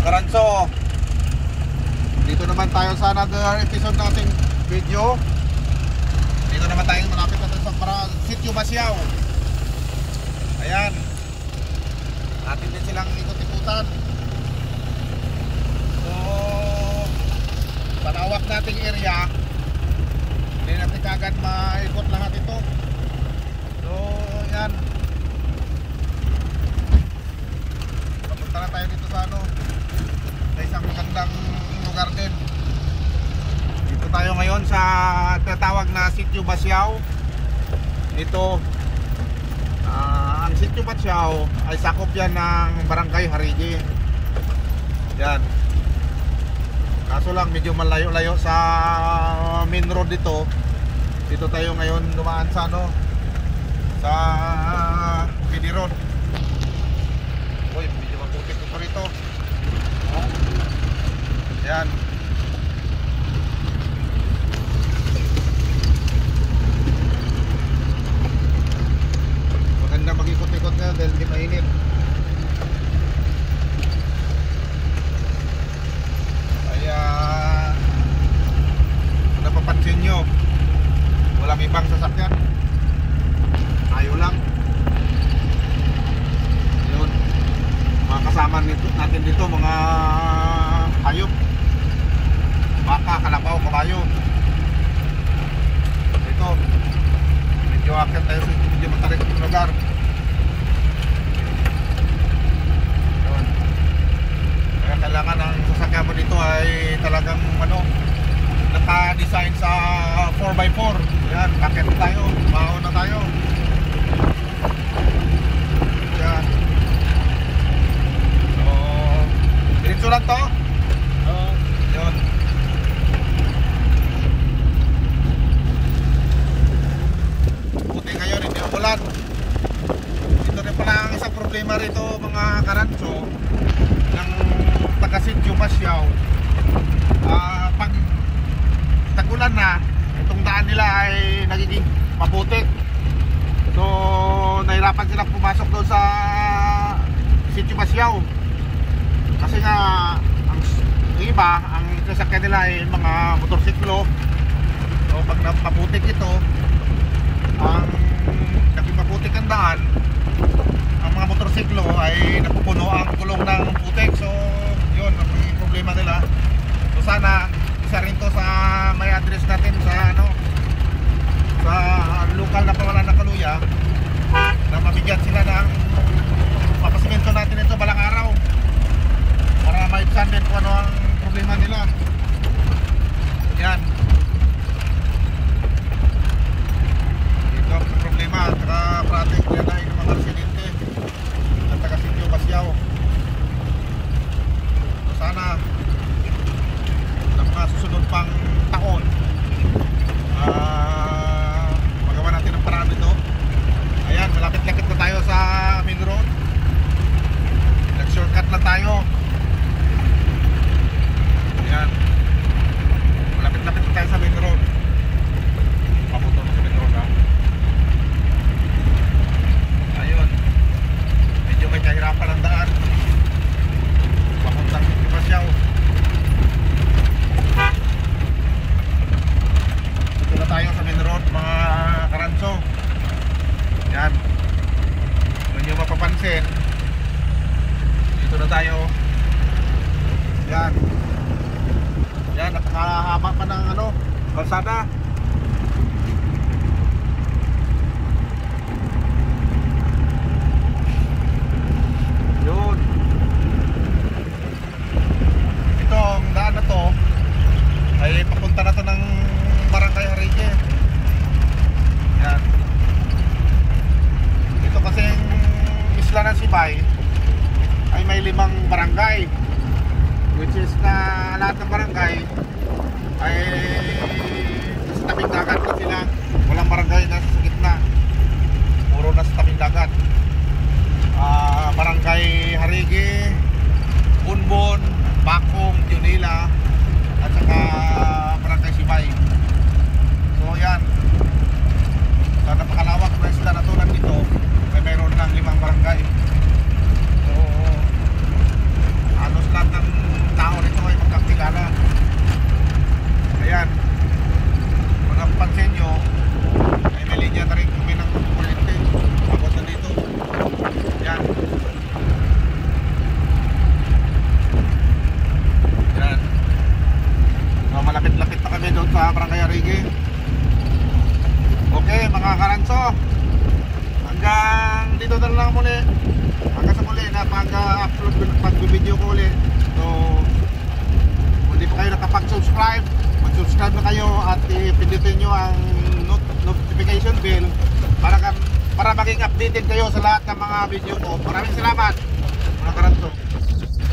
Mga karanso, dito naman tayo sa another episode nating video. Dito naman tayo malapit natin sa Sitio Basiao. Ayan, natin din silang ikot-ikutan. So, palawak nating area, hindi natin kagad maikot lahat ito. So, ayan, papunta na tayo dito sa sa isang magandang lugar din. Dito tayo ngayon sa tatawag na Sitio Basiao. Ito, ang Sitio Basiao ay sakop yan ng Barangay Harigi. Yan. Kaso lang medyo malayo-layo sa main road dito. Dito tayo ngayon dumaan sa sa PD Road. Uy, medyo maputik ito rito. Yan. Maganda mag-ikot-ikot nga dahil di mainit. Kaya kung napapansin nyo, walang ibang sasakyan, tayo lang. Yun, mga kasama natin dito, mga hayop, baka, kalabaw, kabayo. Ito, medyo akit tayo sa medyo matarik ng lugar. Yun, kaya kailangan ang sasakyan mo dito ay talagang naka-design sa 4x4. Yan, akit tayo, baon na tayo. Yan. So, diretso lang to. Yun. Buti ngayon, hindi umulan. Ito rin pala ang isang problema rito mga karanso ng taga Sitio Basiao. Pag tagulan na, itong daan nila ay nagiging mabutik. So, nahirapan silang pumasok doon sa Sitio Basiao. Kasi nga, ang iba, ang sasakyan nila ay mga motorsiklo. So, pag maputik ito, ang naging maputik ang daan, ang mga motorsiklo ay napupuno ang gulong ng putik. So, yun, ang problema nila. So, sana isa rin to sa may address natin sa sa lokal na pawalan ng Kaluya, na mabigyan sila ng papasimento natin ito balang araw para maibsan din kung ano ang problema nila. Yan, ito ang problema. Saka prating yan ay ng mga residente ng taga Sitio Basiao. So, sana mga susunod pang taon magawa natin ang paraan dito. Ayan, malapit-lapit na tayo sa main road. Nag-shortcut lang tayo. Ayan, malapit-lapit na tayo sa main road. Papunta mo sa main road, ha? Ayun, medyo may kahirapan ang daan papuntang Sitio Basiao. Dito na tayo sa main road mga karanso. Yan, kung nyo mapapansin, dito na tayo. Yan, yan, napakahaba pa ng kalsada. Yun, itong daan na to ay papunta na to ng Barangay Harigi. Yan. Ito kasing isla ng Sibay ay may 5 barangay, which is na lahat ng barangay ay nasa tabing dagat na sila. Walang barangay na sa gitna, puro nasa tabing dagat. Barangay Harigi, Bunbon, Bakong, Junila, at saka Barangay Sibay. So yan, sa napakalawak na isla na tulad dito ay mayroon ng 5 barangay. So halos lahat ng mga karanso. Hanggang dito na lang muli. Hanggang sa muli na pag-upload pag-video ko ulit. So kung hindi pa kayo nakapag-subscribe, mag-subscribe na kayo at ipindutin nyo ang notification bell para maging updated kayo sa lahat ng mga video ko. Maraming salamat mga karanso.